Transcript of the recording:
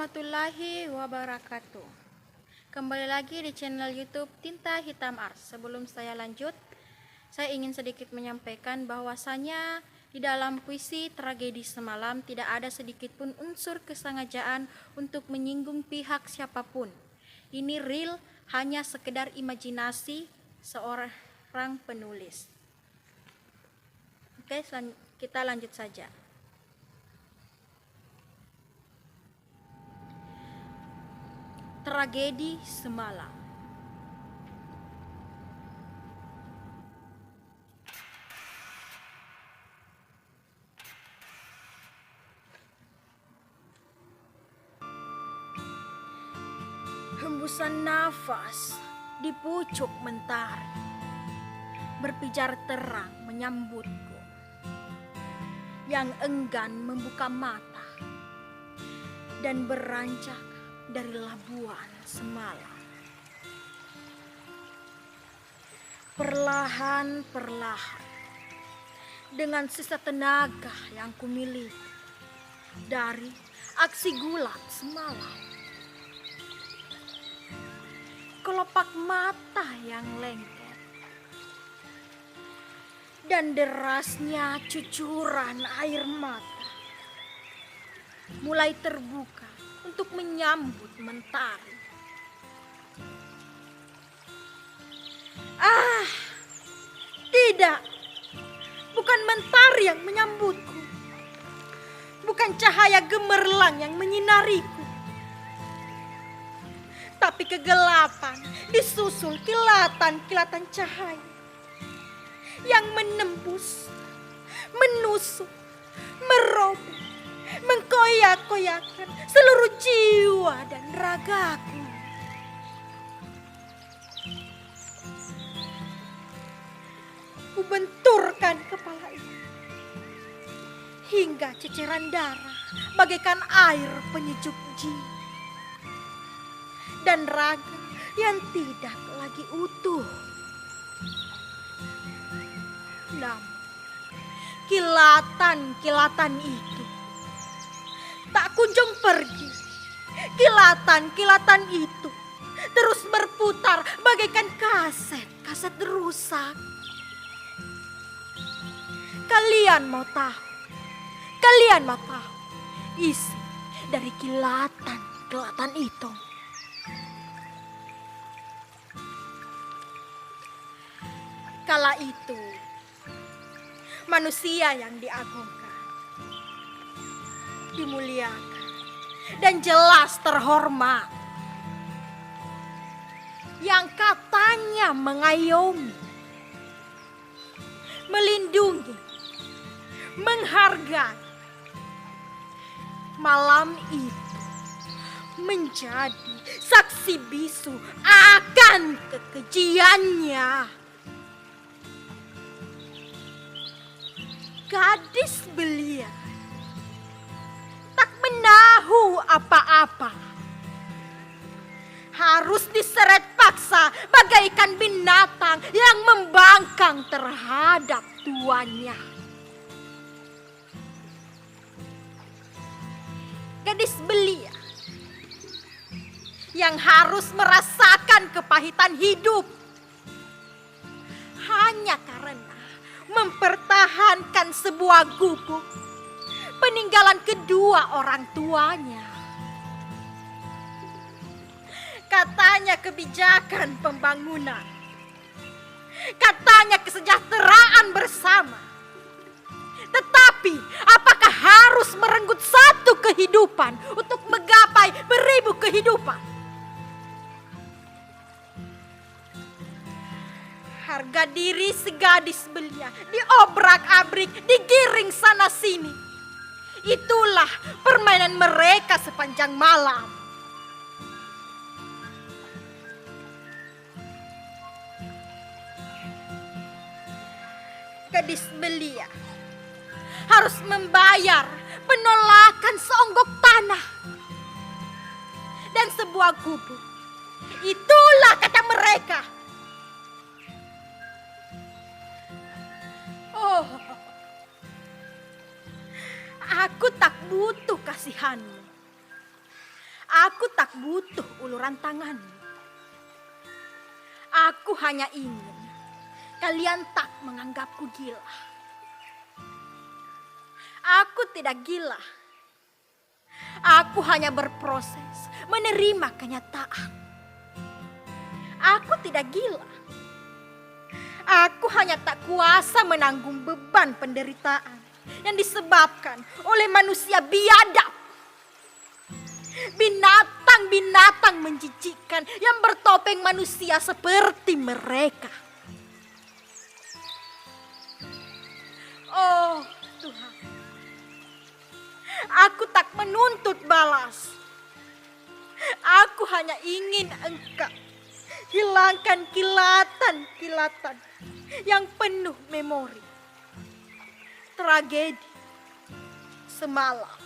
warahmatullahi wabarakatuh. Kembali lagi di channel YouTube Tinta Hitam Art. Sebelum saya lanjut, saya ingin sedikit menyampaikan bahwasanya di dalam puisi Tragedi Semalam tidak ada sedikit pun unsur kesengajaan untuk menyinggung pihak siapapun. Ini real, hanya sekedar imajinasi seorang penulis. Oke, kita lanjut saja. Tragedi Semalam. Hembusan nafas di pucuk mentari berpijar terang menyambutku, yang enggan membuka mata dan beranjak dari labuan semalam. Perlahan-perlahan, dengan sisa tenaga yang kumiliki dari aksi gulat semalam, kelopak mata yang lengket dan derasnya cucuran air mata mulai terbuka untuk menyambut mentari. Tidak, bukan mentari yang menyambutku, bukan cahaya gemerlang yang menyinariku, tapi kegelapan disusul kilatan-kilatan cahaya yang menembus, menusuk, merobek, mengkoyak-koyakkan seluruh jiwa dan ragaku. Kubenturkan kepala itu hingga ceceran darah bagaikan air penyejuk jiwa, dan raga yang tidak lagi utuh. Namun kilatan-kilatan itu tak kunjung pergi. Kilatan-kilatan itu terus berputar bagaikan kaset rusak. Kalian mau tahu isi dari kilatan-kilatan itu? Kala itu manusia yang diagungkan, dimuliakan, dan jelas terhormat, yang katanya mengayomi, melindungi, menghargai, malam itu menjadi saksi bisu akan kekejiannya. Gadis belia tak menahu apa-apa, harus diseret paksa bagaikan binatang yang membangkang terhadap tuannya. Gadis belia yang harus merasakan kepahitan hidup hanya karena mempertahankan sebuah gubuk peninggalan kedua orang tuanya. Katanya kebijakan pembangunan, katanya kesejahteraan bersama. Tetapi apakah harus merenggut satu kehidupan untuk menggapai beribu kehidupan? Harga diri segadis belia diobrak-abrik, digiring sana sini. Itulah permainan mereka sepanjang malam. Gadis belia harus membayar penolakan seonggok tanah dan sebuah gubuk. Itulah kata mereka. Oh, aku tak butuh kasihanmu. Aku tak butuh uluran tanganmu. Aku hanya ingin kalian tak menganggapku gila. Aku tidak gila. Aku hanya berproses menerima kenyataan. Aku tidak gila. Aku hanya tak kuasa menanggung beban penderitaan yang disebabkan oleh manusia biadab. Binatang-binatang menjijikkan yang bertopeng manusia seperti mereka. Oh Tuhan, aku tak menuntut balas. Aku hanya ingin Engkau hilangkan kilatan-kilatan yang penuh memori tragedi semalam.